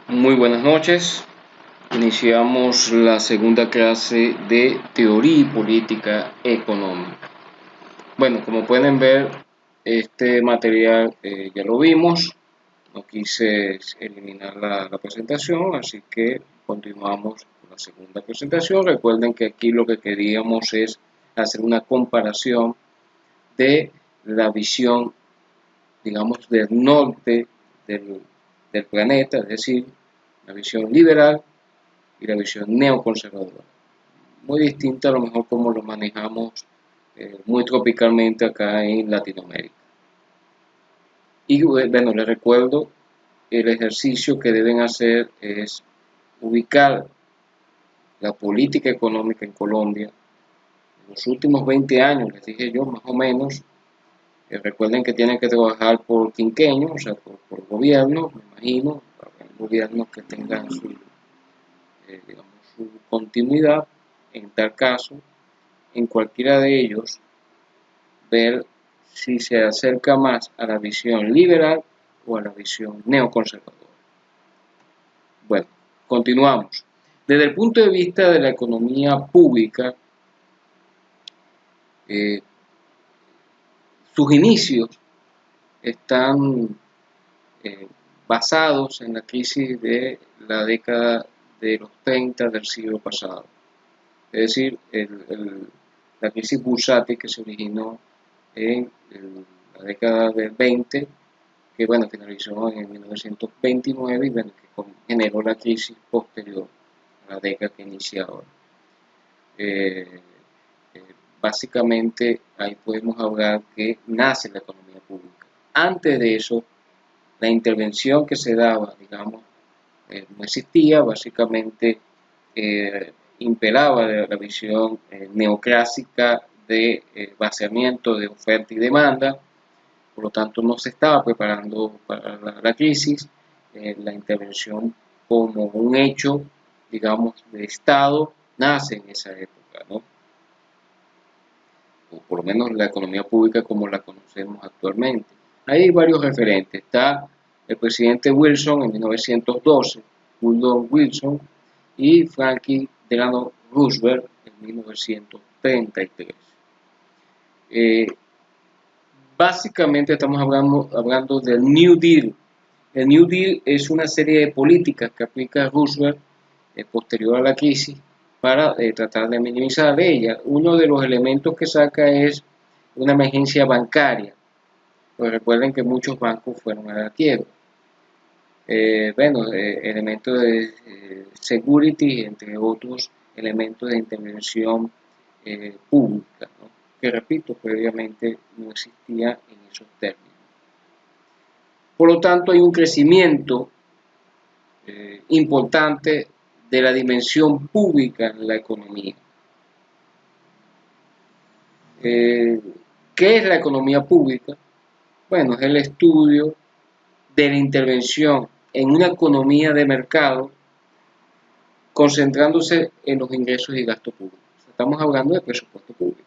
Muy buenas noches. Iniciamos la segunda clase de Teoría y Política Económica. Bueno, como pueden ver, este material ya lo vimos. No quise eliminar la presentación, así que continuamos con la segunda presentación. Recuerden que aquí lo que queríamos es hacer una comparación de la visión, digamos, del norte del planeta, es decir, la visión liberal y la visión neoconservadora. Muy distinta a lo mejor como lo manejamos muy tropicalmente acá en Latinoamérica. Y bueno, les recuerdo, el ejercicio que deben hacer es ubicar la política económica en Colombia. En los últimos 20 años, les dije yo, más o menos, recuerden que tienen que trabajar por quinquenio, o sea, por gobierno, me imagino, gobiernos que tengan digamos, su continuidad. En tal caso, en cualquiera de ellos, ver si se acerca más a la visión liberal o a la visión neoconservadora. Bueno, continuamos. Desde el punto de vista de la economía pública, eh, sus inicios están eh, basados en la crisis de la década de los 30 del siglo pasado. Es decir, la crisis bursátil que se originó en la década del 20, que bueno, finalizó en 1929 y bueno, que generó la crisis posterior a la década que inicia ahora. Eh, eh, Básicamente ahí podemos hablar que nace la economía pública. Antes de eso, la intervención que se daba, digamos, no existía, básicamente imperaba la visión neoclásica de vaciamiento de oferta y demanda, por lo tanto no se estaba preparando para la crisis. La intervención como un hecho, digamos, de Estado nace en esa época, ¿no? O por lo menos la economía pública como la conocemos actualmente. Hay varios referentes. Está el presidente Wilson en 1912, Woodrow Wilson, y Franklin Delano Roosevelt en 1933. Eh, Básicamente estamos hablando del New Deal. El New Deal es una serie de políticas que aplica Roosevelt posterior a la crisis para tratar de minimizar ella. Uno de los elementos que saca es una emergencia bancaria. Pues recuerden que muchos bancos fueron a la quiebra. Bueno, elementos de security, entre otros elementos de intervención pública, ¿no? Que repito, previamente no existía en esos términos. Por lo tanto, hay un crecimiento importante de la dimensión pública en la economía. ¿Qué es la economía pública? Bueno, es el estudio de la intervención en una economía de mercado concentrándose en los ingresos y gastos públicos. Estamos hablando de presupuesto público.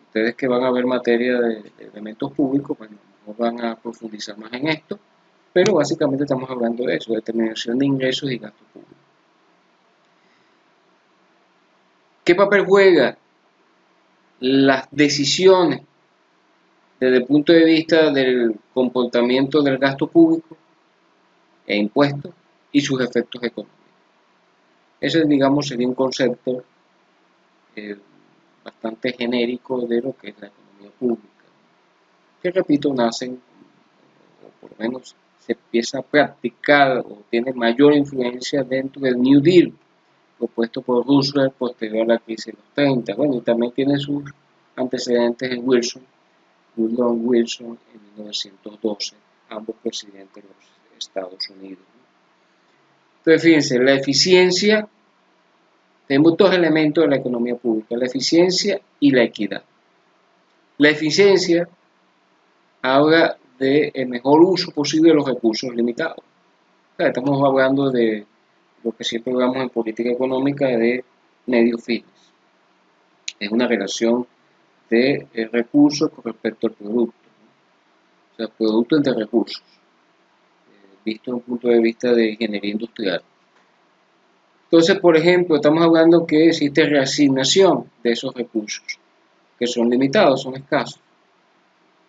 Ustedes que van a ver materia de elementos públicos, bueno, no van a profundizar más en esto, pero básicamente estamos hablando de eso, de determinación de ingresos y gastos públicos. ¿Qué papel juega las decisiones desde el punto de vista del comportamiento del gasto público e impuestos y sus efectos económicos? Ese, digamos, sería un concepto eh, bastante genérico de lo que es la economía pública, que repito, nacen, o por lo menos se empieza a practicar o tiene mayor influencia dentro del New Deal, propuesto por Roosevelt posterior a la crisis de los 30. Bueno, y también tiene sus antecedentes en Wilson, Woodrow Wilson en 1912, ambos presidentes de los Estados Unidos. Entonces, fíjense, la eficiencia, tenemos dos elementos de la economía pública, la eficiencia y la equidad. La eficiencia habla del mejor uso posible de los recursos limitados. O sea, estamos hablando de lo que siempre hablamos en política económica de medios fijos. Es una relación de recursos con respecto al producto, ¿no? O sea, producto entre recursos. visto desde un punto de vista de ingeniería industrial. Entonces, por ejemplo, estamos hablando que existe reasignación de esos recursos, que son limitados, son escasos.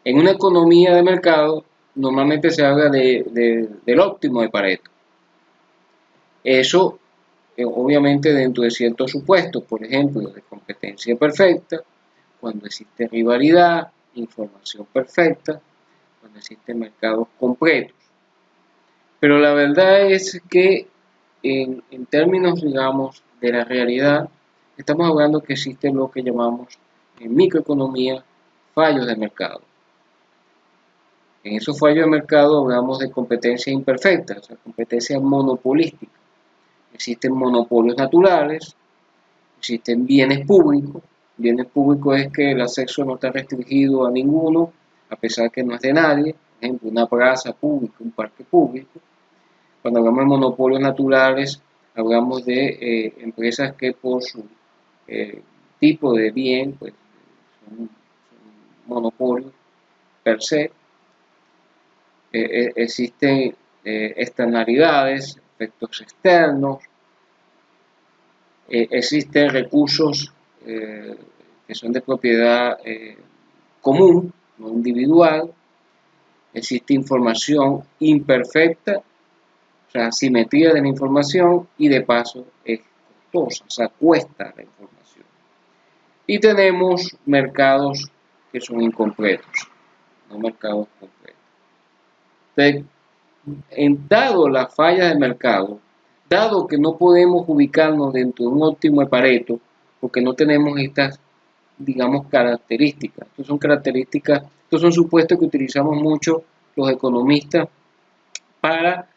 En una economía de mercado, normalmente se habla del óptimo de Pareto. Eso, obviamente, dentro de ciertos supuestos, por ejemplo, de competencia perfecta, cuando existe rivalidad, información perfecta, cuando existen mercados completos. Pero la verdad es que en términos, digamos, de la realidad, estamos hablando que existe lo que llamamos en microeconomía fallos de mercado. En esos fallos de mercado hablamos de competencia imperfecta, o sea, competencia monopolística. Existen monopolios naturales, existen bienes públicos. Bienes públicos es que el acceso no está restringido a ninguno, a pesar que no es de nadie. Por ejemplo, una plaza pública, un parque público. Cuando hablamos de monopolios naturales, hablamos de empresas que por su tipo de bien, pues son monopolios per se. Existen externalidades, efectos externos, existen recursos que son de propiedad común, no individual, existe información imperfecta, o sea, asimetría de la información y de paso es costosa, o sea, cuesta la información. Y tenemos mercados que son incompletos, no mercados completos. Entonces, dado la falla del mercado, dado que no podemos ubicarnos dentro de un óptimo de Pareto, porque no tenemos estas, digamos, características. Estos son supuestos que utilizamos mucho los economistas para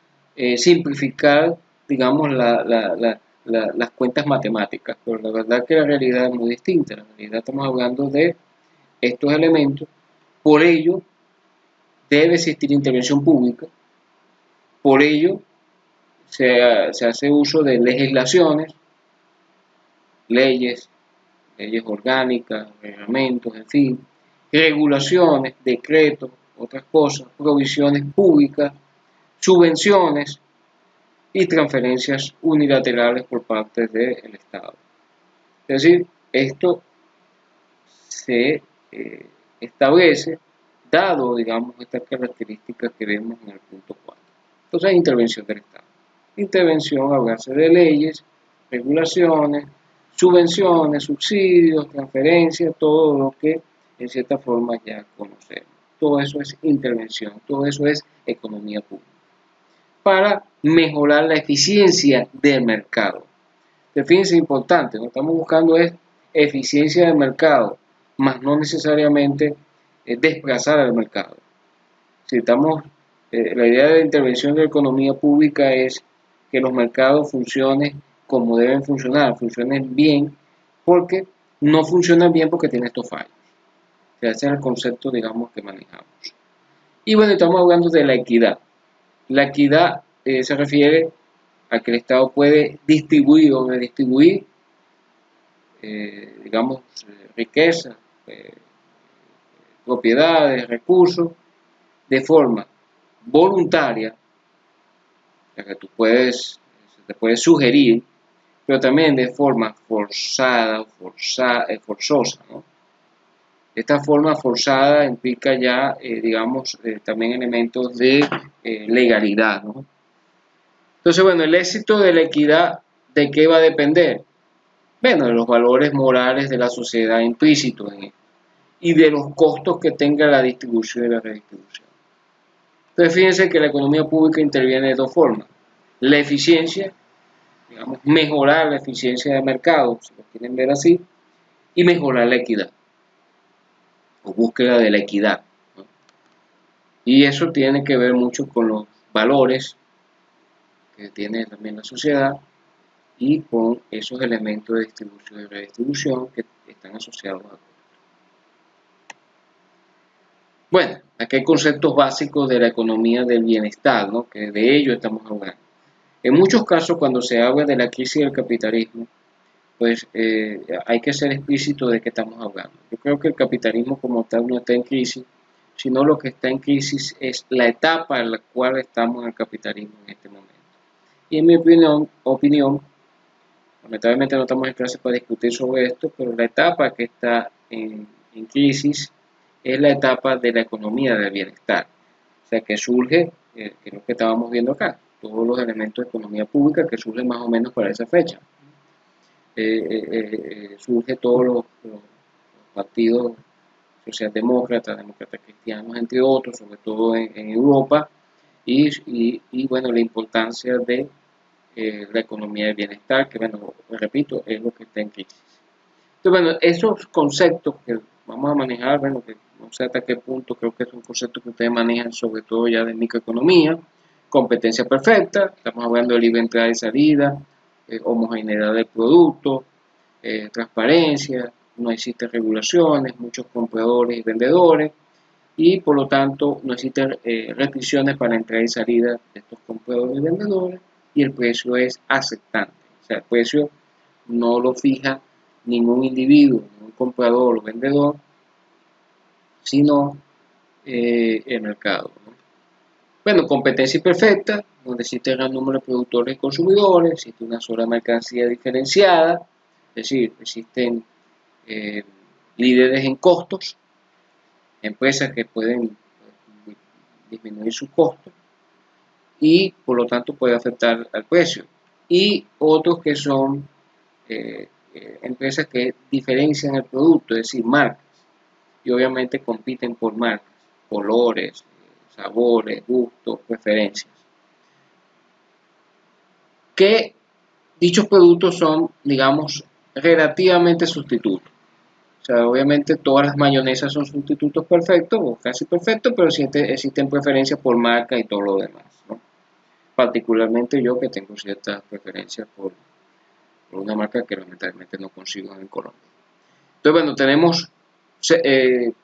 simplificar, digamos, las cuentas matemáticas, pero la verdad que la realidad es muy distinta. En realidad estamos hablando de estos elementos, por ello debe existir intervención pública, por ello se hace uso de legislaciones, leyes orgánicas, reglamentos, en fin, regulaciones, decretos, otras cosas, provisiones públicas, subvenciones y transferencias unilaterales por parte del Estado. Es decir, esto se establece dado, digamos, estas características que vemos en el punto 4. Entonces hay intervención del Estado. Intervención, hablarse de leyes, regulaciones, subvenciones, subsidios, transferencias, todo lo que en cierta forma ya conocemos. Todo eso es intervención, todo eso es economía pública. Para mejorar la eficiencia del mercado. Fíjense, importante, lo que estamos buscando es eficiencia del mercado, más no necesariamente desplazar al mercado. Si estamos, la idea de la intervención de la economía pública es que los mercados funcionen como deben funcionar, funcionen bien, porque no funcionan bien porque tienen estos fallos. Ese es el concepto, digamos, que manejamos. Y bueno, estamos hablando de la equidad. La equidad se refiere a que el Estado puede distribuir o redistribuir, digamos, riqueza, propiedades, recursos, de forma voluntaria, la que se te puede sugerir, pero también de forma forzada, forzosa, ¿no? Esta forma forzada implica ya, digamos, también elementos de legalidad, ¿no? Entonces, bueno, el éxito de la equidad, ¿de qué va a depender? Bueno, de los valores morales de la sociedad implícitos en esto y de los costos que tenga la distribución y la redistribución. Entonces, fíjense que la economía pública interviene de dos formas. La eficiencia, digamos, mejorar la eficiencia del mercado, si lo quieren ver así, y mejorar la equidad, o búsqueda de la equidad, ¿no? Y eso tiene que ver mucho con los valores que tiene también la sociedad y con esos elementos de distribución y redistribución que están asociados a. Bueno, aquí hay conceptos básicos de la economía del bienestar, ¿no? Que de ello estamos hablando. En muchos casos, cuando se habla de la crisis del capitalismo, pues hay que ser explícito de qué estamos hablando. Yo creo que el capitalismo como tal no está en crisis, sino lo que está en crisis es la etapa en la cual estamos en el capitalismo en este momento. Y en mi opinión, lamentablemente no estamos en clase para discutir sobre esto, pero la etapa que está en crisis es la etapa de la economía del bienestar. O sea, que surge, que es lo que estábamos viendo acá, todos los elementos de economía pública que surgen más o menos para esa fecha. Surge todos los partidos socialdemócratas, demócratas cristianos, entre otros, sobre todo en Europa, y bueno, la importancia de la economía del bienestar, que bueno, repito, es lo que está en crisis. Entonces, bueno, esos conceptos que vamos a manejar, bueno, que no sé hasta qué punto, creo que son conceptos que ustedes manejan sobre todo ya de microeconomía, competencia perfecta, estamos hablando de libre entrada y salida, homogeneidad del producto, transparencia, no existen regulaciones, muchos compradores y vendedores, y por lo tanto no existen restricciones para entrada y salida de estos compradores y vendedores, y el precio es aceptante. O sea, el precio no lo fija ningún individuo, ningún comprador o vendedor, sino el mercado, ¿no? Bueno, competencia imperfecta, donde existe gran número de productores y consumidores, existe una sola mercancía diferenciada, es decir, existen eh, líderes en costos, empresas que pueden disminuir sus costos y por lo tanto puede afectar al precio. Y otros que son empresas que diferencian el producto, es decir, marcas, y obviamente compiten por marcas, colores, sabores, gustos, preferencias. Que dichos productos son, digamos, relativamente sustitutos. O sea, obviamente todas las mayonesas son sustitutos perfectos o casi perfectos, pero existen preferencias por marca y todo lo demás, ¿no? Particularmente yo que tengo ciertas preferencias por una marca que lamentablemente no consigo en Colombia. Entonces, bueno, tenemos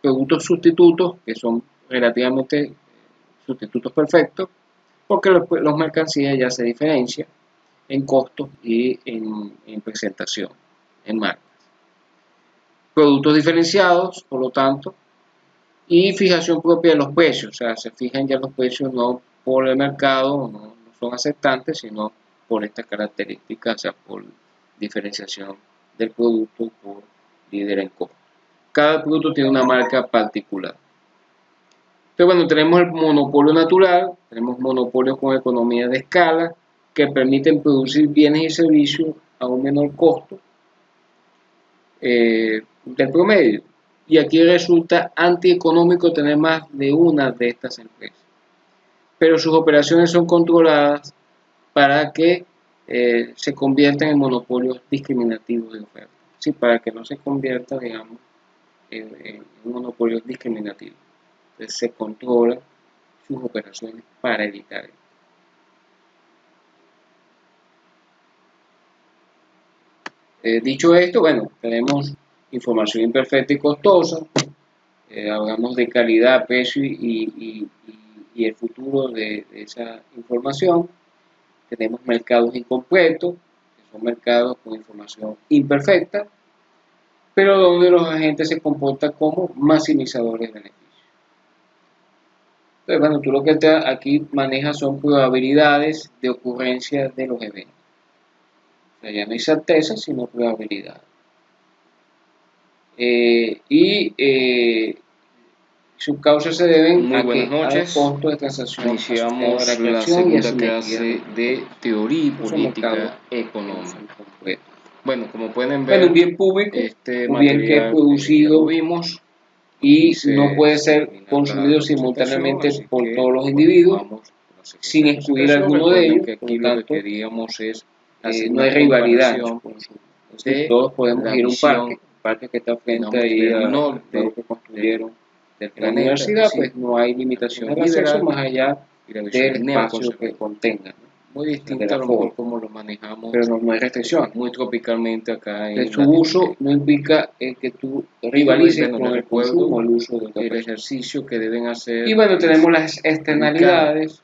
productos sustitutos que son relativamente sustitutos perfectos porque los mercancías ya se diferencian en costos y en presentación, en marcas. Productos diferenciados, por lo tanto, y fijación propia de los precios, o sea, se fijan ya los precios no por el mercado, no son aceptantes, sino por estas características, o sea, por diferenciación del producto y por líder en costo. Cada producto tiene una marca particular. Entonces, bueno, tenemos el monopolio natural, tenemos monopolios con economía de escala que permiten producir bienes y servicios a un menor costo del promedio. Y aquí resulta antieconómico tener más de una de estas empresas. Pero sus operaciones son controladas para que se conviertan en monopolios discriminativos de oferta. Sí, para que no se convierta, digamos, en un monopolio discriminativo. Entonces se controla sus operaciones para evitar esto. Dicho esto, bueno, tenemos información imperfecta y costosa, hablamos de calidad, precio y el futuro de esa información. Tenemos mercados incompletos, que son mercados con información imperfecta, pero donde los agentes se comportan como maximizadores de beneficios. Entonces, bueno, tú lo que aquí manejas son probabilidades de ocurrencia de los eventos. O sea, ya no hay certeza, sino probabilidad. Sus causas se deben a que al costo de transacción iniciamos la segunda clase de teoría y política económica. Bueno, como pueden ver, un bien público, un bien que es producido vimos y no puede ser consumido simultáneamente por todos los individuos sin excluir alguno de ellos. Por lo tanto, no hay rivalidad en su consumo. Todos podemos ir a un parque que está frente ahí al norte que construyeron de la universidad, pues no hay limitación de acceso más allá del espacio que contenga, ¿no? Muy distinto a lo mejor como lo manejamos, pero no hay restricción. Muy tropicalmente acá en su uso no implica que tú rivalices con el consumo, el uso del ejercicio que deben hacer. Y bueno, tenemos las externalidades,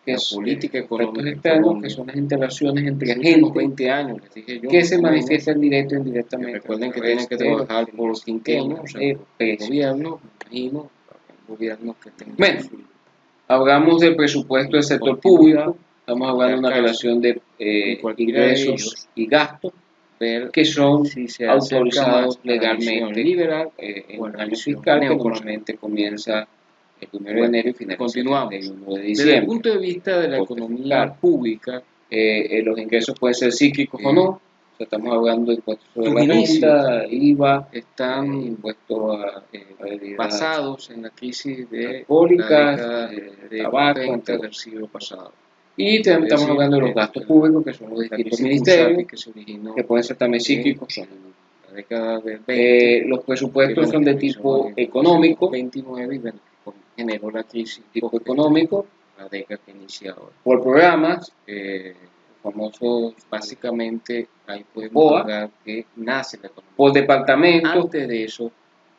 que es política económica externos, que son las interacciones entre agentes 20 años, les dije yo, que se manifiestan directo e indirectamente. Recuerden que tienen que trabajar por quinquenio, o sea, por gobierno, imagino, gobiernos que tengan bueno, hablamos del presupuesto del sector público, estamos hablando de una relación de ingresos y gastos que son autorizados legalmente liberal en un año fiscal que normalmente comienza el 1 de enero y finaliza el 31 de diciembre. Desde el punto de vista de la economía pública, los ingresos pueden ser cíclicos o no. O sea, estamos hablando de impuestos sobre la renta, IVA, están impuestos basados en la crisis de alcohólicas, la década de tabaco, 30 del siglo pasado. Y estamos hablando de los gastos públicos, que son los distintos ministerios, que pueden ser también cíclicos. La década del 20, los presupuestos son de tipo económico, 29, y bueno, generó la crisis tipo económico, la década que inicia ahora. Por programas, famosos, básicamente, ahí podemos hablar que nace la economía. Por departamento, antes de eso,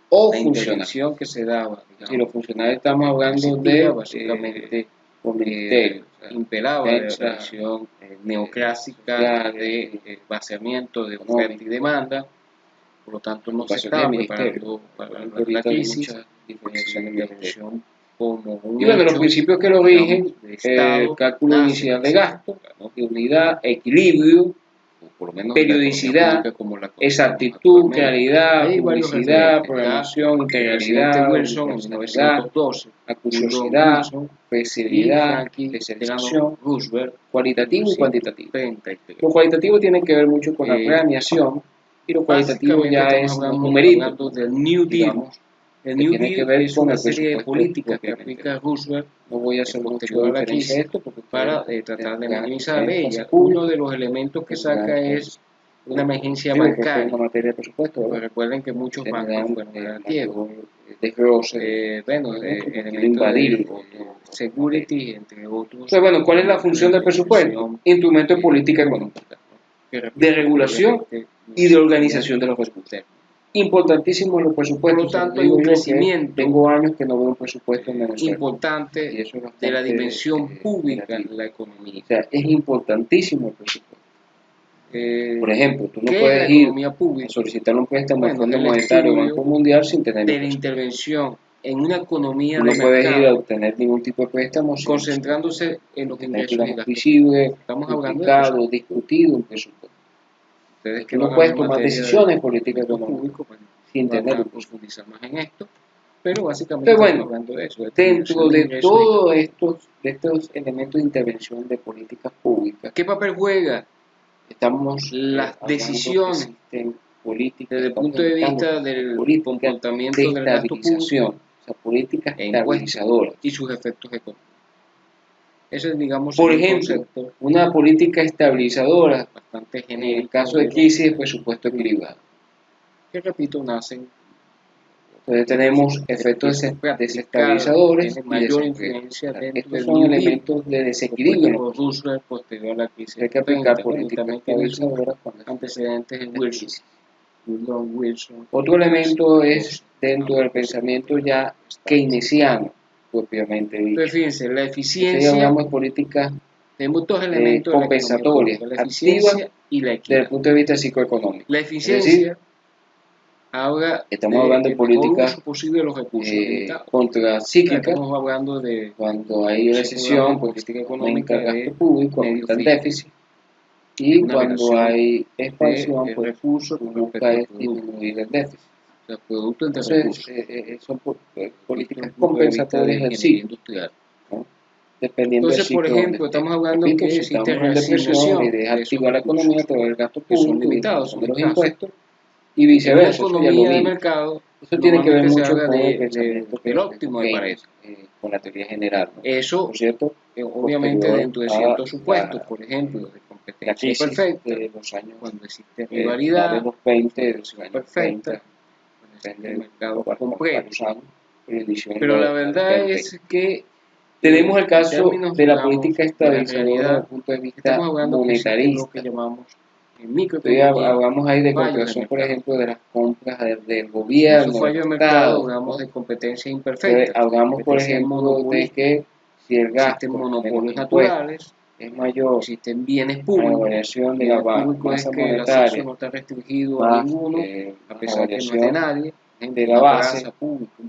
o la intervención que se daba, digamos, si los funcionarios estamos hablando de, básicamente, por ministerio, imperaba la tradición neoclásica de vaciamiento de oferta y demanda, por lo tanto no se estaba preparando para la crisis, intervención como un y bueno, los principios que lo rigen, cálculo inicial de gasto, de unidad, equilibrio, por lo menos periodicidad, exactitud, claridad, publicidad, programación, integralidad, Wilson en 1912, acuciosidad, especialidad, especialización, cualitativo y cuantitativo. Lo cualitativo tiene que ver mucho con la planeación y lo cualitativo ya es numerito, del New Deal. El New Deal es una serie de políticas que aplica Roosevelt. No voy a hacer mucho a la crisis esto porque para tratar de minimizar ella. Uno de los elementos que saca es una emergencia bancaria. Una materia de presupuesto, pues recuerden que muchos bancos fueron a la quiebra. Elementos de security, entre otros. Entonces, bueno, ¿cuál es la función del presupuesto? Instrumento de política económica, de regulación y de organización de los recursos. Importantísimo los presupuestos. Por lo tanto, hay un crecimiento. Tengo años que no veo un presupuesto en Venezuela. Importante y eso es de la dimensión pública en la economía. O sea, es importantísimo el presupuesto. Por ejemplo, tú no puedes ir a solicitar un préstamo al Fondo Monetario o Banco Mundial sin tener de la intervención en una economía tú no puedes ir a obtener ningún tipo de préstamo concentrándose en los ingresos y gastos. Estamos hablando de discutido un presupuesto. Ustedes que no puedes tomar decisiones políticas económicas sin tener profundizar más en esto, pero básicamente estamos hablando de eso. Dentro de todos estos elementos de intervención de políticas públicas, ¿qué papel juega? Estamos las decisiones políticas desde el punto de vista del comportamiento del gasto público, o sea, políticas estabilizadoras y sus efectos económicos. Ese es, digamos, por ejemplo, una política estabilizadora, bastante en el caso de crisis de presupuesto equilibrado. Que repito, nacen. Entonces tenemos efectos desestabilizadores, mayor influencia dentro estos son elementos de desequilibrio. Roosevelt posterior a la crisis. Hay que aplicar políticas estabilizadoras con antecedentes en Wilson. Otro elemento es dentro del pensamiento ya keynesiano, propiamente dicho. Entonces, fíjense, la eficiencia. Hablamos de políticas tenemos dos elementos compensatorias, la eficiencia y la equidad. Desde el punto de vista psicoeconómico. La eficiencia. Ahora estamos hablando de políticas posible de los recursos contracíclicas. Estamos hablando de cuando hay recesión, política económica, gasto público, aumenta el déficit. Y cuando hay expansión, pues recursos, busca disminuir el déficit. O sea, producto entre recursos. Son políticas compensatorias del ciclo industrial. Dependiendo entonces, del por ejemplo, estamos hablando que si existe resignación y deja activar la economía a través del gasto público, son limitados, de los impuestos, y viceversa. En una economía de mercado, eso tiene que ver mucho con el óptimo de Pareto, con la teoría general. ¿no? Eso, por cierto, obviamente dentro de ciertos supuestos, por ejemplo, de competencia perfecta, de los años cuando existe rivalidad, de los 20, de los años perfecta, 30, cuando el mercado completo. Pero la verdad es que tenemos el caso de la política estabilizadora desde el punto de vista monetarista. Lo que llamamos hablamos ahí de contracción, por ejemplo, de las compras del gobierno, fallo de mercado, hablamos de competencia imperfecta. Hablamos, por ejemplo, de que si el gasto, existen monopolios naturales, es mayor, existen bienes públicos, la variación de la masa monetaria no está restringido a ninguno, a pesar que no es de nadie. de la base,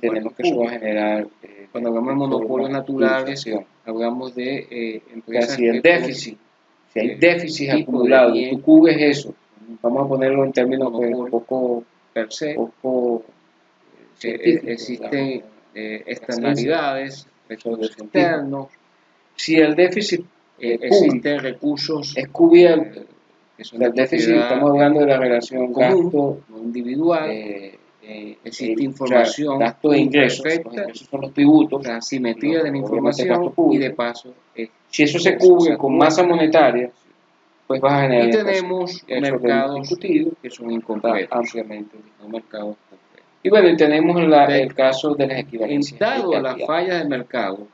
tenemos que eso va a generar, cuando hablamos de monopolios naturales, hablamos de empresas si el déficit, si hay déficit acumulado, tú cubres eso, vamos a ponerlo en términos un poco per se, poco existen externalidades, recursos externos. Si el déficit existen recursos es cubierto, el déficit, estamos hablando de la relación gasto individual, existe información, gasto de ingresos, esos son los tributos, la asimetría de la información y de paso, si eso se cubre con masa monetaria, pues vas a generar. Y tenemos mercados que son incompletos, ampliamente, no mercados completos. Y bueno, y tenemos el caso de las equivalencias. Dado las fallas del mercado,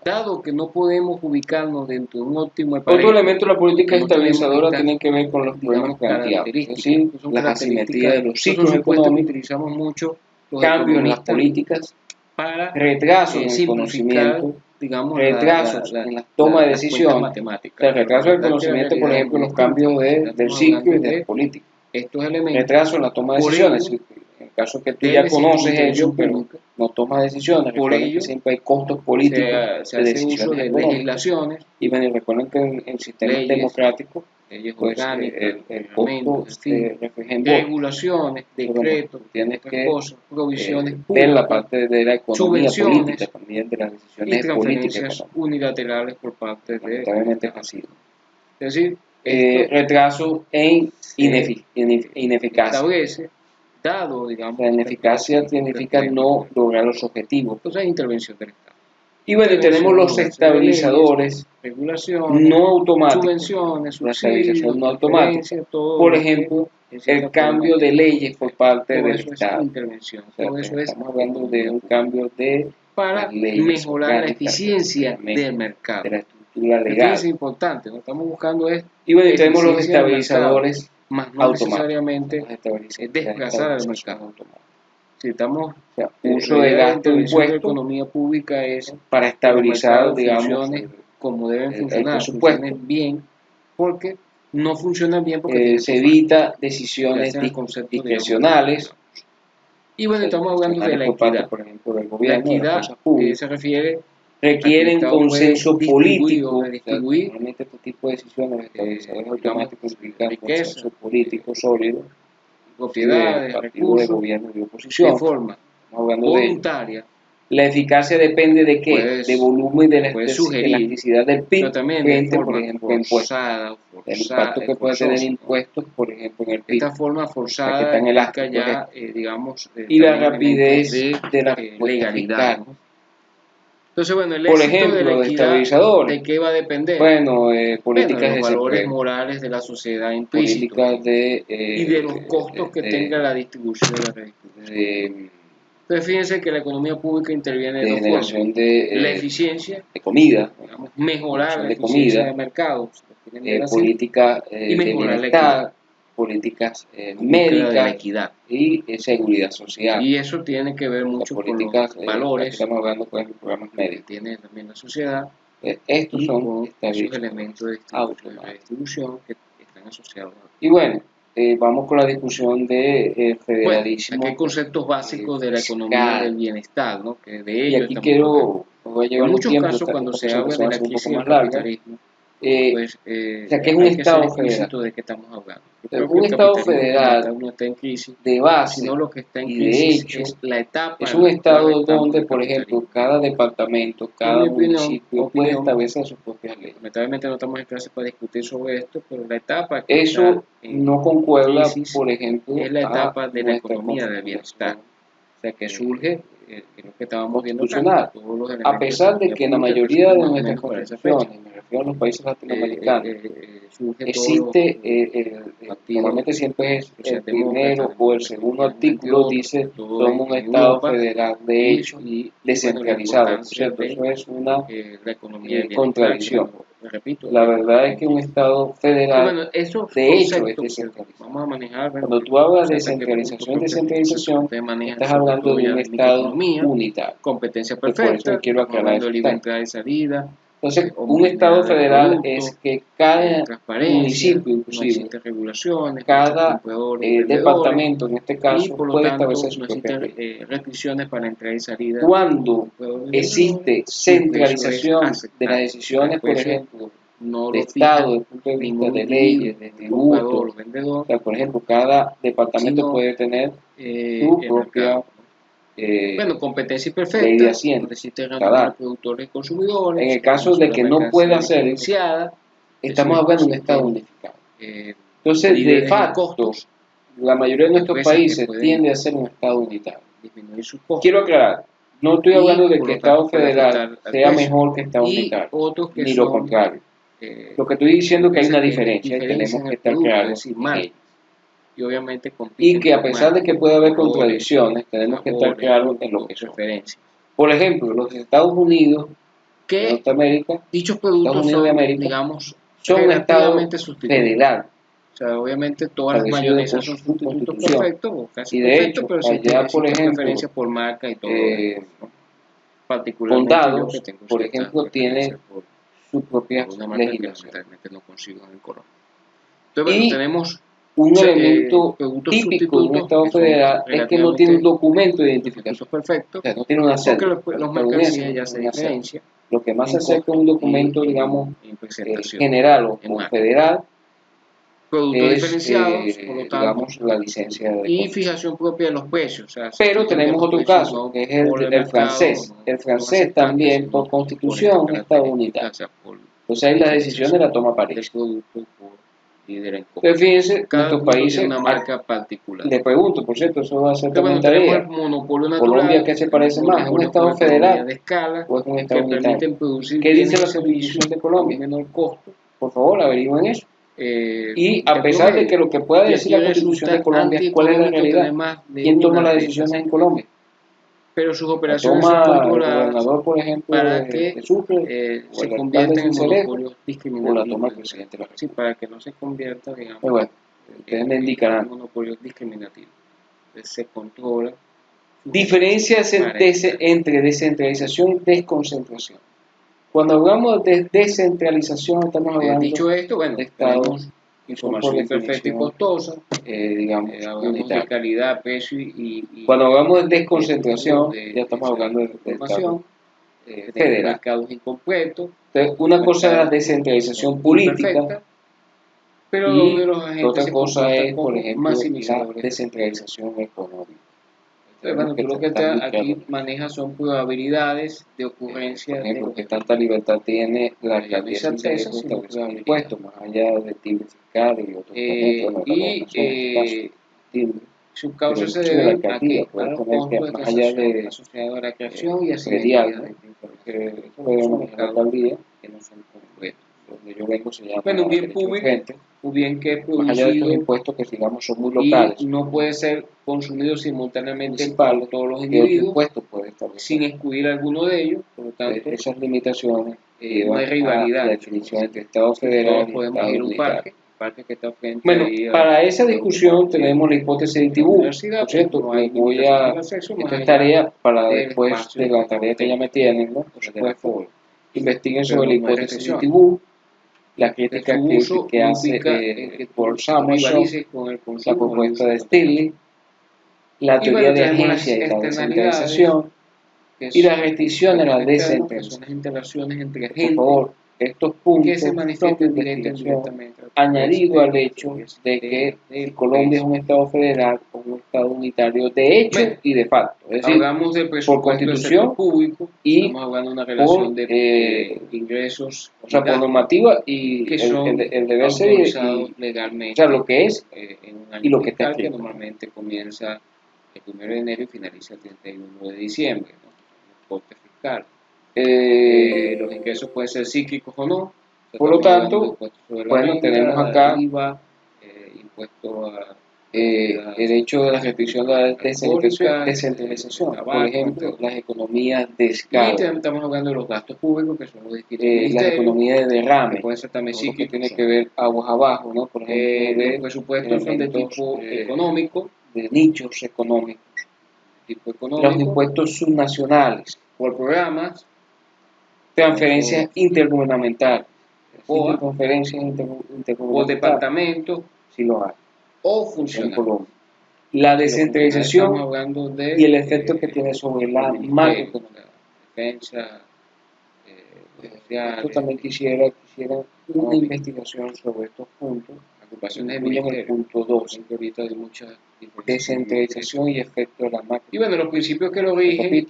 dado que no podemos ubicarnos dentro de un óptimo otro elemento de la política estabilizadora tiene que ver con los problemas planteados, es decir, las asimetrías de los ciclos económicos, utilizamos mucho los cambios en las políticas, para retrasos en el conocimiento, digamos, retrasos en la toma de decisiones, el retraso del conocimiento, por ejemplo, los cambios del ciclo y de la política, estos elementos, retraso en la toma de decisiones. En el caso que tú ya conoces ellos, pero no tomas decisiones, recuerden que siempre hay costos políticos se hace uso de legislaciones, y bueno, recuerden que en el sistema democrático, pues, el costo regulaciones, decretos, tienes que provisiones ver la parte de la economía política, también de las decisiones y políticas unilaterales por parte de es decir, retraso en ineficacia. Establece, dado, digamos, la ineficacia significa no lograr los objetivos. Entonces hay intervención del Estado. Y bueno, tenemos los estabilizadores no automáticos, subvenciones, la estabilización no automática. Por ejemplo, el cambio de leyes por parte del Estado. Intervención. Estamos hablando de un cambio de para mejorar la eficiencia del mercado. De la estructura legal. Es importante, no estamos buscando esto. Y bueno, tenemos los estabilizadores más no necesariamente desplazar al mercado. Si estamos uso de gasto de impuestos, la economía pública es para estabilizar, digamos, como deben funcionar, funcionen bien, porque no funcionan bien porque se evita decisiones discrecionales. Y bueno, estamos hablando de la equidad. Por ejemplo, del gobierno, la equidad se refiere requieren consenso político. Normalmente este tipo de decisiones estabilizadores automáticos implican consenso político sólido, propiedades, recursos, de gobierno y oposición, de forma voluntaria. La eficacia depende de qué, de volumen de la elasticidad del PIB, frente, por ejemplo, forzada, el impacto que puede tener impuestos, por ejemplo, en el PIB. Esta forma forzada tan elástica ya, digamos, y la rapidez de la legalidad. Entonces, bueno, el por ejemplo, de estabilizadores. ¿De qué va a depender? Bueno, políticas de los valores morales de la sociedad implícitos. Políticas y de los costos que tenga la distribución de la redistribución. Entonces, fíjense que la economía pública interviene de dos formas. La eficiencia de comida, digamos, mejorar la eficiencia de mercados, política de bienestar, políticas médicas, de la equidad y seguridad social. Y eso tiene que ver mucho con los valores. Estamos hablando de los programas médicos. Que tiene también la sociedad. Estos son esos elementos de distribución que están asociados. Y bueno, vamos con la discusión de federalismo. Aquí hay conceptos básicos de la economía del bienestar, ¿no? Que de ello y aquí voy a llevar en muchos casos cuando se habla de la crisis del capitalismo, pues, o sea, que es un Estado federal. ¿De qué estamos hablando? Un Estado federal no está en crisis, de base, sino lo que está en crisis de hecho, es la etapa. Es un Estado donde, por ejemplo, cada departamento, cada municipio puede establecer sus propias leyes. Lamentablemente no estamos en clase para discutir sobre esto, pero la etapa que eso no concuerda, por ejemplo, es la etapa de la economía del bienestar. O sea, que surge lo que estábamos viendo acá, a pesar de que en la mayoría de nuestras constituciones, me refiero a los países latinoamericanos, existe, normalmente siempre es el primero o el segundo artículo, dice somos un Estado federal de hecho y descentralizado, ¿cierto? Eso es una contradicción. Repito, la verdad es que un Estado federal de hecho es descentralizado. Vamos a manejar, cuando tú hablas de descentralización, estás hablando de un Estado unitario. Competencia perfecta, quiero aclarar libre entrada y salida, Entonces, un Estado federal es que cada municipio, inclusive, cada departamento, en este caso, puede establecer sus propias restricciones para entrada y salida. Cuando existe centralización de las decisiones, por ejemplo, de Estado, desde el punto de vista de leyes, de tributos, o sea, por ejemplo, cada departamento puede tener su propia competencia perfecta, ley de Hacienda. Productores y consumidores. En el caso de que no pueda ser, estamos hablando de un Estado unificado. Entonces, de facto, la mayoría de nuestros países tiende a ser un Estado unitario. Quiero aclarar, no estoy hablando de que Estado federal sea mejor que Estado unitario, ni lo contrario. Lo que estoy diciendo es que hay una diferencia y tenemos que estar claros en ella. Y obviamente que a pesar de que puede haber contradicciones, tenemos que estar claros en lo que es referencia. Por ejemplo, los Estados Unidos de Norteamérica, dichos productos Estados Unidos de América, digamos, son un Estado federal. O sea, obviamente todas las mayonesas son sustitutos perfectos o casi y de perfectos, hecho, pero allá, por ejemplo, preferencia por marca y todo eso. Particularmente condados, yo que tengo por ejemplo, tiene su propia legislación. Que no consigo en Colombia. Entonces, y tenemos un elemento típico de un Estado federal es que no tiene un documento de identificación perfecto, o sea, no tiene una cédula. Los mercancías ya se diferencia. Lo que más se acerca a un documento, digamos, general o federal, productos diferenciados, por lo tanto, digamos, la licencia de y fijación propia de los precios. O sea, pero tenemos otro caso, que es el francés. El francés también, por constitución, es Estado unitario. Entonces ahí la decisión la toma París. Entonces fíjense, nuestros países, una marca particular. Le pregunto, por cierto, eso va a ser también tarea. Colombia, ¿qué se parece más? ¿Es un Estado federal de escala, o es un Estado unitario? ¿Qué dice la Constitución de Colombia? Menor costo. Por favor, averigüen eso. Y a pesar de que lo que pueda decir la Constitución de Colombia, ¿cuál es la realidad? ¿Quién toma las decisiones en Colombia? Pero sus operaciones son controladas, el gobernador, por ejemplo, para que se convierta en monopolios discriminativos. O la toma el presidente de la República. Sí, para que no se convierta, digamos, pero bueno, ustedes me indicarán. En monopolios discriminativos. Entonces se controla. Diferencia entre descentralización y desconcentración. Cuando hablamos de descentralización, estamos hablando dicho esto, bueno, de estados, información perfecta y costosa, digamos, hablamos de calidad, precio y cuando hablamos de desconcentración, ya estamos hablando de información federal. Mercados incompletos. Entonces, una cosa es la descentralización política, pero y los agentes otra cosa es, por ejemplo, la descentralización económica. Bueno, tú lo que aquí manejas son probabilidades de ocurrencia. Por ejemplo, que tanta libertad tiene la alcaldía de establecer impuestos, más allá del timbre fiscal y otros su causa se debe a que a los costos más allá de asociados a la creación y así eso lo debe manejar la alcaldía, que no son completos. Donde yo vengo se llama un bien público, un bien que es producido, más allá de estos impuestos que digamos son muy locales, y no puede ser consumido simultáneamente por todos los individuos, sin excluir alguno de ellos. Por lo tanto, esas limitaciones no hay rivalidad. La definición entre Estado federal y Estado unitario. Que está frente bueno, para esa discusión tenemos la hipótesis de Tibú. Por cierto, voy a esta tarea para después de la tarea que ya me tienen, ¿no? Por supuesto, investiguen sobre la hipótesis de Tibú, la crítica que hace Paul Samuelson, la propuesta de Stirling, la teoría de agencia y la descentralización y las restricciones a la descentralización. Por favor, estos puntos son de investigación añadido al hecho de que Colombia es un Estado federal o un Estado unitario de hecho y de facto. Es decir, hablamos de por constitución público y estamos hablando de una relación de ingresos, o sea, por normativa y que son el deber ser legalmente, o sea, lo que es en un año y lo que está que normalmente comienza el 1 de enero y finaliza el 31 de diciembre, ¿no? El corte fiscal. Los ingresos pueden ser cíclicos o no. Por lo tanto, bueno, tenemos acá IVA, impuesto a el hecho de la restricción de la descentralización, por ejemplo, las economías de escala. Y estamos hablando de los gastos públicos, que son los distintos las economías de derrame, que pueden ser también sí, que tiene que ver aguas abajo, ¿no? Por ejemplo, los presupuestos son de tipo económico, de nichos económicos, los impuestos subnacionales por programas, transferencias intergubernamentales, o conferencias intergubernamentales, o departamentos, si lo hay, o funcionarios. La descentralización y el efecto que tiene sobre la macroeconomía. Defensa, Yo también quisiera una investigación sobre estos puntos. Ocupaciones Incluyen el punto 2, ahorita hay muchas descentralización y efecto de la macro. Y bueno, los principios que lo rigen,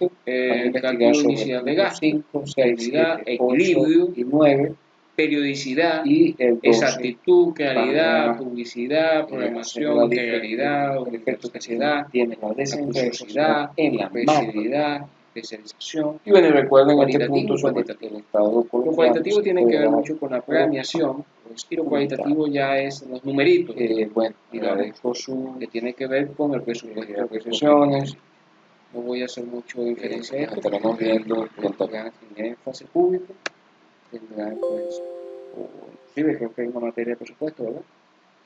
cálculo inicial de gasto, 5, 6, 7, equilibrio, y 9, periodicidad, y el 12, exactitud, claridad, publicidad, programación, integralidad, universalidad, tiene la descentralización en la especialidad, especialización. Y bueno, recuerden este Cualitativo punto y sobre cuantitativo. el Estado Lo cualitativo tiene que ver mucho con la planeación, y lo cualitativo ya es los numeritos. Bueno, y la que tiene que ver con el presupuesto de profesiones. No voy a hacer mucho diferencia a esto. Estaremos viendo tendrán en énfasis público, tendrán pues, o inclusive creo que hay una materia de presupuesto, ¿verdad?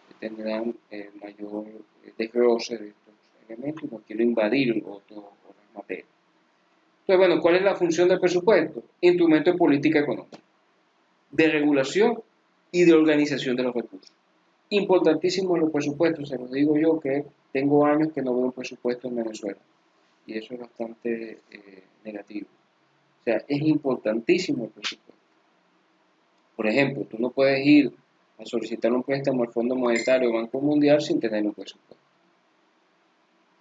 Que tendrán mayor desglose de estos elementos, y no quiero invadir otras materias. Entonces, bueno, ¿cuál es la función del presupuesto? Instrumento de política económica, de regulación y de organización de los recursos. Importantísimo los presupuestos, se los digo yo que tengo años que no veo un presupuesto en Venezuela, y eso es bastante negativo. O sea, es importantísimo el presupuesto. Por ejemplo, tú no puedes ir a solicitar un préstamo al Fondo Monetario o Banco Mundial sin tener un presupuesto.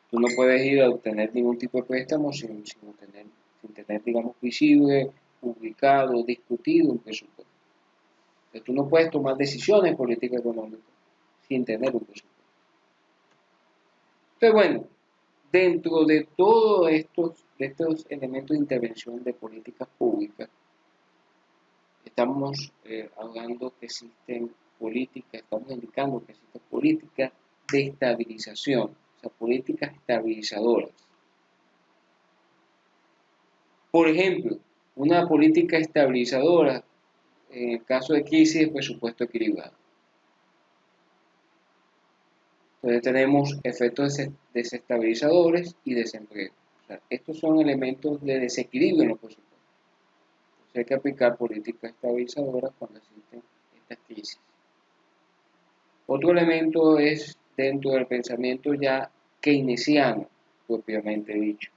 Tú no puedes ir a obtener ningún tipo de préstamo sin tener, digamos, visible, publicado, discutido un presupuesto. Entonces, tú no puedes tomar decisiones en política económica sin tener un presupuesto. Entonces, bueno, dentro de todos estos elementos de intervención de políticas públicas, estamos hablando que existen políticas, estamos indicando que existen políticas de estabilización, o sea, políticas estabilizadoras. Por ejemplo, una política estabilizadora, en el caso de crisis, es presupuesto equilibrado. Entonces tenemos efectos desestabilizadores y desempleo. O sea, estos son elementos de desequilibrio en los presupuestos. Entonces hay que aplicar políticas estabilizadoras cuando existen estas crisis. Otro elemento es dentro del pensamiento ya keynesiano, propiamente dicho.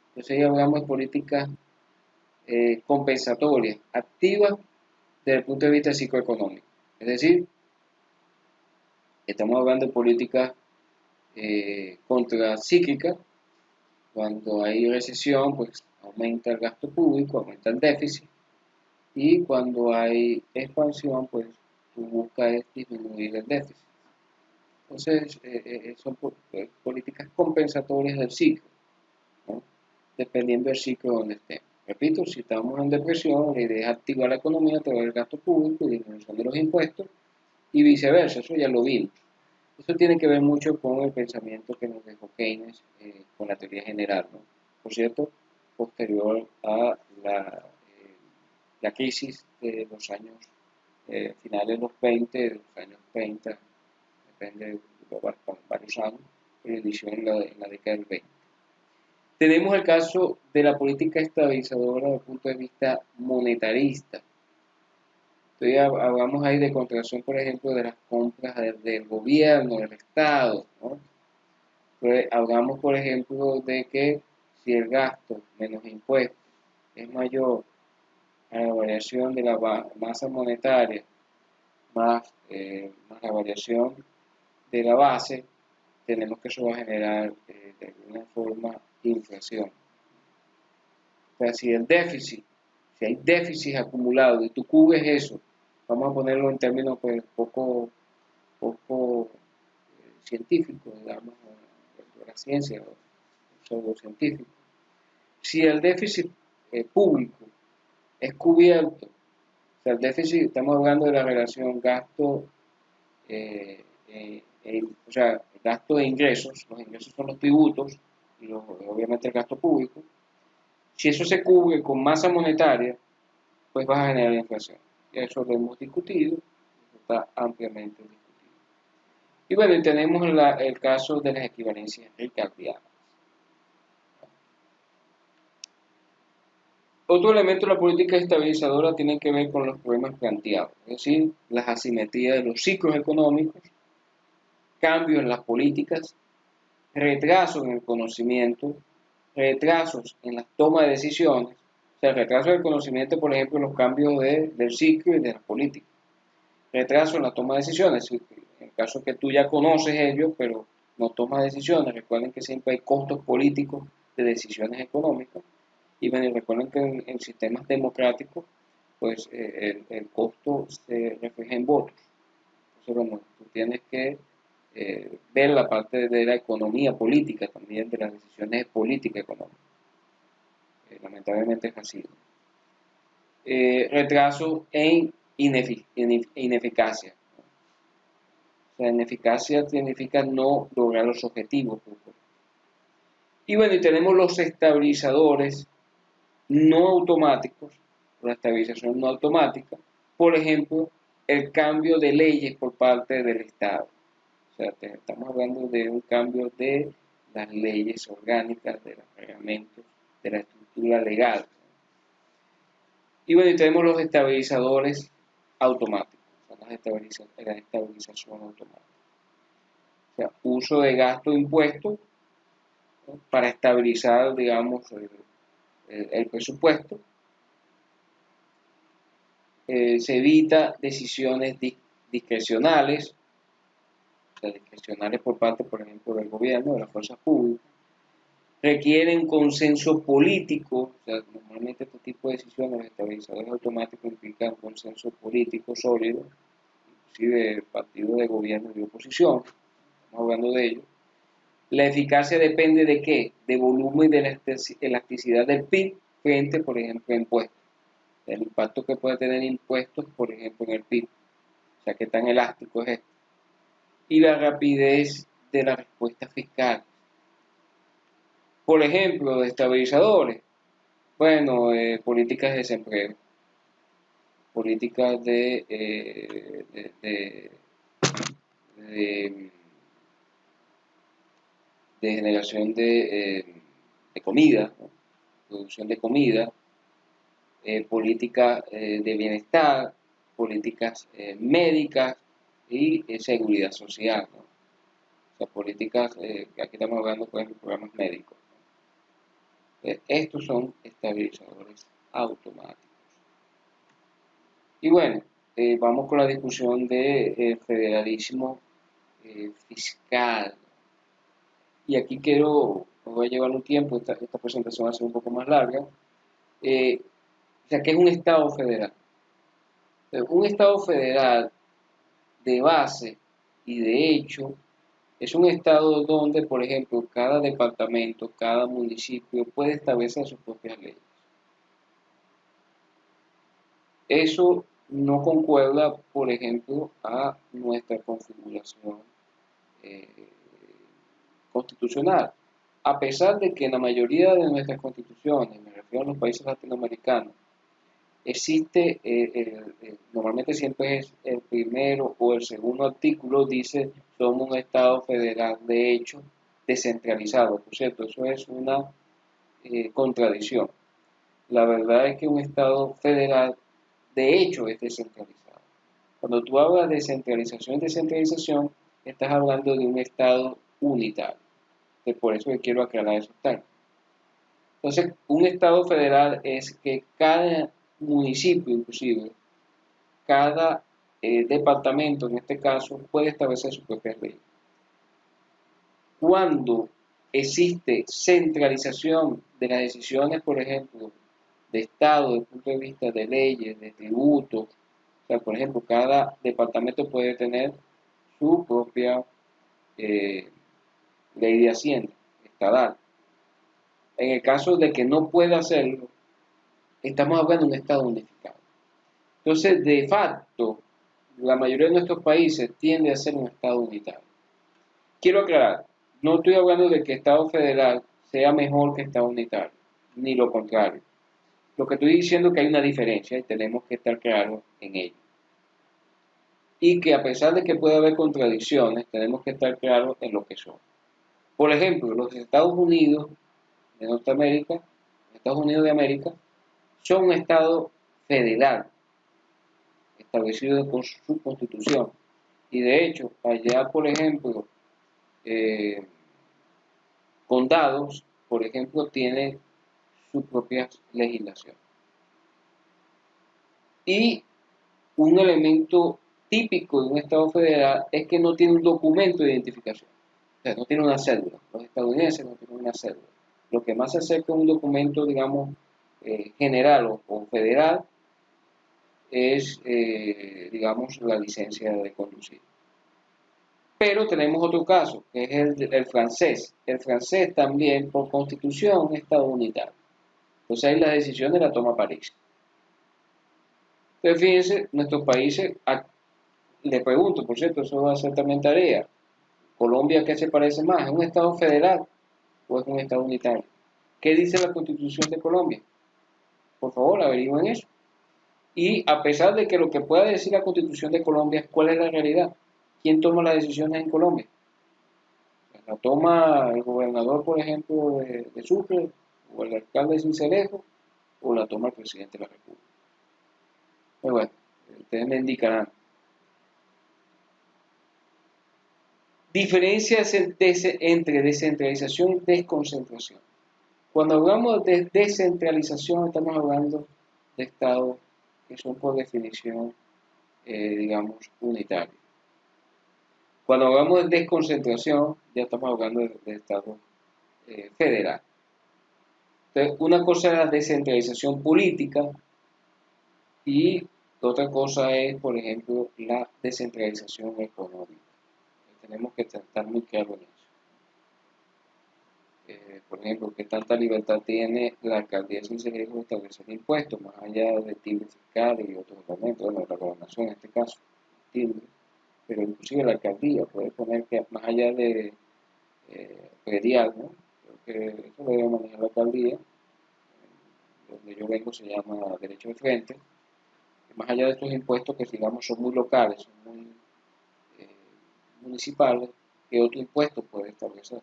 Entonces ahí hablamos de políticas compensatorias, activas desde el punto de vista psicoeconómico. Es decir, estamos hablando de políticas contracíclicas. Cuando hay recesión, pues aumenta el gasto público, aumenta el déficit, y cuando hay expansión, pues tú buscas disminuir el déficit. Entonces, son políticas compensatorias del ciclo, ¿no? Dependiendo del ciclo donde estemos. Repito, si estamos en depresión, la idea es activar la economía a través del gasto público y disminución de los impuestos, y viceversa, eso ya lo vimos. Eso tiene que ver mucho con el pensamiento que nos dejó Keynes con la teoría general, ¿no? Por cierto, posterior a la crisis de los años finales de los 20, de los años 30, depende de varios años, pero inició en la década del 20. Tenemos el caso de la política estabilizadora desde el punto de vista monetarista. Entonces hablamos ahí de contracción, por ejemplo, de las compras del gobierno, del Estado, ¿no? Entonces hablamos, por ejemplo, de que si el gasto menos impuestos es mayor a la variación de la masa monetaria más la variación de la base, tenemos que eso va a generar de alguna forma inflación. O sea, si hay déficit acumulado y tú cubres eso, vamos a ponerlo en términos pues, poco científicos, digamos, de la ciencia o pseudocientífico. Si el déficit público es cubierto, o sea, el déficit, estamos hablando de la relación gasto, o sea, gasto de ingresos, los ingresos son los tributos, y obviamente el gasto público. Si eso se cubre con masa monetaria, pues va a generar inflación. Y eso lo hemos discutido, está ampliamente discutido. Y bueno, y tenemos el caso de las equivalencias ricardianas. Otro elemento de la política estabilizadora tiene que ver con los problemas planteados, es decir, las asimetrías de los ciclos económicos, cambios en las políticas, retrasos en el conocimiento, retrasos en la toma de decisiones, o sea, el retraso del conocimiento, por ejemplo, en los cambios del ciclo y de las políticas, retraso en la toma de decisiones, en el caso que tú ya conoces ello, pero no tomas decisiones, recuerden que siempre hay costos políticos de decisiones económicas, y bueno, recuerden que en sistemas democráticos, pues el costo se refleja en votos. Entonces, bueno, tú tienes que ver la parte de la economía política también, de las decisiones de política económica. Lamentablemente es así. Retraso en ineficacia. O sea, ineficacia significa no lograr los objetivos. Y bueno, y tenemos los estabilizadores no automáticos, la estabilización no automática, por ejemplo, el cambio de leyes por parte del Estado. O sea, estamos hablando de un cambio de las leyes orgánicas, de los reglamentos, de la estructura legal. Y bueno, y tenemos los estabilizadores automáticos, o sea, la estabilización automática. O sea, uso de gasto de impuestos, ¿no?, para estabilizar, digamos, el presupuesto. Se evita decisiones discrecionales, o sea, discrecionales por parte, por ejemplo, del gobierno, de las fuerzas públicas. Requieren consenso político, o sea, normalmente este tipo de decisiones, los estabilizadores automáticos implican consenso político sólido, inclusive partidos de gobierno y de oposición, estamos hablando de ello. La eficacia depende de qué, de volumen y de la elasticidad del PIB frente, por ejemplo, a impuestos. El impacto que puede tener impuestos, por ejemplo, en el PIB, o sea, qué tan elástico es esto. Y la rapidez de la respuesta fiscal. Por ejemplo, de estabilizadores, bueno, políticas de desempleo, políticas de, de generación de comida, ¿no?, producción de comida, políticas de bienestar, políticas médicas y seguridad social, ¿no? O sea, políticas, aquí estamos hablando, por ejemplo, de programas médicos. Estos son estabilizadores automáticos. Y bueno, vamos con la discusión del federalismo fiscal. Y aquí me voy a llevar un tiempo, esta presentación va a ser un poco más larga. O sea, ¿qué es un Estado federal? Un Estado federal de base y de hecho es un Estado donde, por ejemplo, cada departamento, cada municipio puede establecer sus propias leyes. Eso no concuerda, por ejemplo, a nuestra configuración eh, constitucional. A pesar de que en la mayoría de nuestras constituciones, me refiero a los países latinoamericanos, existe, normalmente siempre es el primero o el segundo artículo, dice, somos un Estado federal, de hecho, descentralizado. Por cierto, eso es una contradicción. La verdad es que un Estado federal, de hecho, es descentralizado. Cuando tú hablas de centralización y descentralización, estás hablando de un Estado unitario. Por eso que quiero aclarar esos términos. Entonces, un Estado federal es que cada municipio, inclusive, cada departamento, en este caso, puede establecer su propia ley. Cuando existe centralización de las decisiones, por ejemplo, de Estado, desde el punto de vista de leyes, de tributos, o sea, por ejemplo, cada departamento puede tener su propia ley de Hacienda estatal. En el caso de que no pueda hacerlo, estamos hablando de un Estado unificado. Entonces, de facto, la mayoría de nuestros países tiende a ser un Estado unitario. Quiero aclarar, no estoy hablando de que Estado federal sea mejor que Estado unitario, ni lo contrario. Lo que estoy diciendo es que hay una diferencia y tenemos que estar claros en ello. Y que a pesar de que puede haber contradicciones, tenemos que estar claros en lo que son. Por ejemplo, los Estados Unidos de Norteamérica, Estados Unidos de América, son un Estado federal, establecido por su constitución. Y de hecho, allá, por ejemplo, condados, por ejemplo, tienen su propia legislación. Y un elemento típico de un Estado federal es que no tiene un documento de identificación. O sea, no tiene una cédula. Los estadounidenses no tienen una cédula. Lo que más se acerca a un documento, digamos, general o federal es, digamos, la licencia de conducir. Pero tenemos otro caso, que es el francés. El francés también, por constitución, es Estado unitario. Entonces ahí las decisiones las toma París. Entonces fíjense, nuestros países, le pregunto, por cierto, eso va a ser también tarea. ¿Colombia qué se parece más? ¿Es un Estado federal o es un Estado unitario? ¿Qué dice la Constitución de Colombia? Por favor, averigüen eso. Y a pesar de que lo que pueda decir la Constitución de Colombia, ¿cuál es la realidad? ¿Quién toma las decisiones en Colombia? ¿La toma el gobernador, por ejemplo, de Sucre, o el alcalde de Sincelejo, o la toma el presidente de la República? Pues bueno, ustedes me indicarán. Diferencias entre descentralización y desconcentración. Cuando hablamos de descentralización, estamos hablando de estados que son por definición, digamos, unitarios. Cuando hablamos de desconcentración, ya estamos hablando de estados federales. Entonces, una cosa es la descentralización política y otra cosa es, por ejemplo, la descentralización económica. Tenemos que estar muy claros en eso. Por ejemplo, qué tanta libertad tiene la alcaldía de Sincelejo de establecer impuestos, más allá de timbre fiscal y otros elementos, bueno, la gobernación en este caso, timbre, pero inclusive la alcaldía puede poner que más allá de predial, ¿no? Creo que eso lo debe manejar la alcaldía, donde yo vengo se llama derecho de frente, más allá de estos impuestos que digamos son muy locales, son muy municipales, ¿qué otro impuesto puede establecer?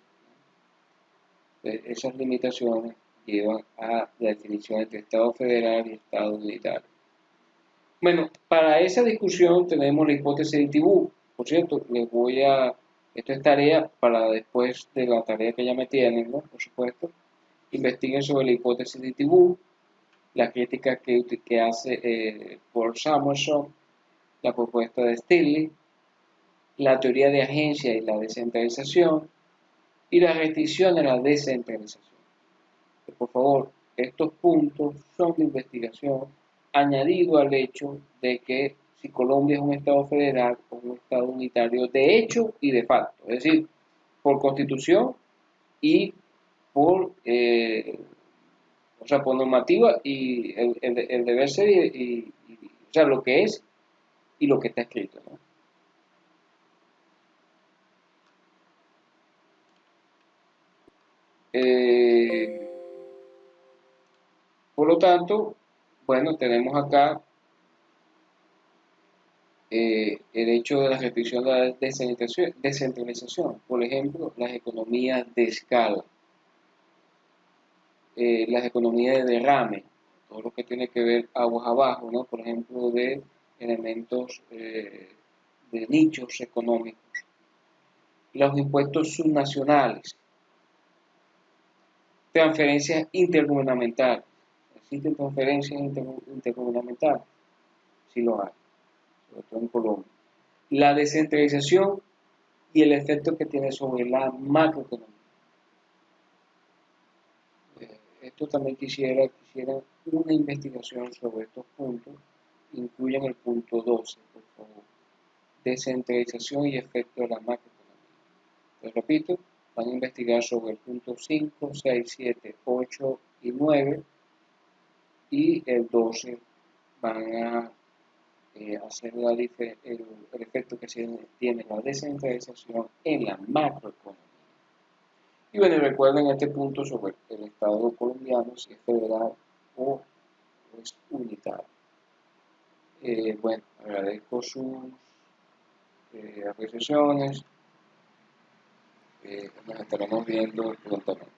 Esas limitaciones llevan a la definición entre Estado federal y Estado unitario. Bueno, para esa discusión tenemos la hipótesis de Tibú. Por cierto, esto es tarea para después de la tarea que ya me tienen, ¿no? Por supuesto, investiguen sobre la hipótesis de Tibú, la crítica que hace Paul Samuelson, la propuesta de Stirling, la teoría de agencia y la descentralización, y la restricción de la descentralización. Por favor, estos puntos son de investigación, añadido al hecho de que si Colombia es un Estado federal o un Estado unitario de hecho y de facto, es decir, por constitución y por, por normativa y el deber ser o sea, lo que es y lo que está escrito, ¿no? Por lo tanto, bueno, tenemos acá el hecho de la restricción de la descentralización. Por ejemplo, las economías de escala, las economías de derrame, todo lo que tiene que ver aguas abajo, ¿no? Por ejemplo, de elementos de nichos económicos. Los impuestos subnacionales, transferencias intergubernamentales. ¿Existen transferencias intergubernamentales? Sí lo hay, sobre todo en Colombia. La descentralización y el efecto que tiene sobre la macroeconomía. Esto también quisiera una investigación sobre estos puntos. Incluyan el punto 12, por favor. Descentralización y efecto de la macroeconomía. Les repito, van a investigar sobre el punto 5, 6, 7, 8 y 9 y el 12 van a hacer el efecto que tiene la descentralización en la macroeconomía. Y bueno, recuerden este punto sobre el Estado colombiano, si es federal o es unitario. Bueno, agradezco sus apreciaciones. Nos estaremos viendo prontamente.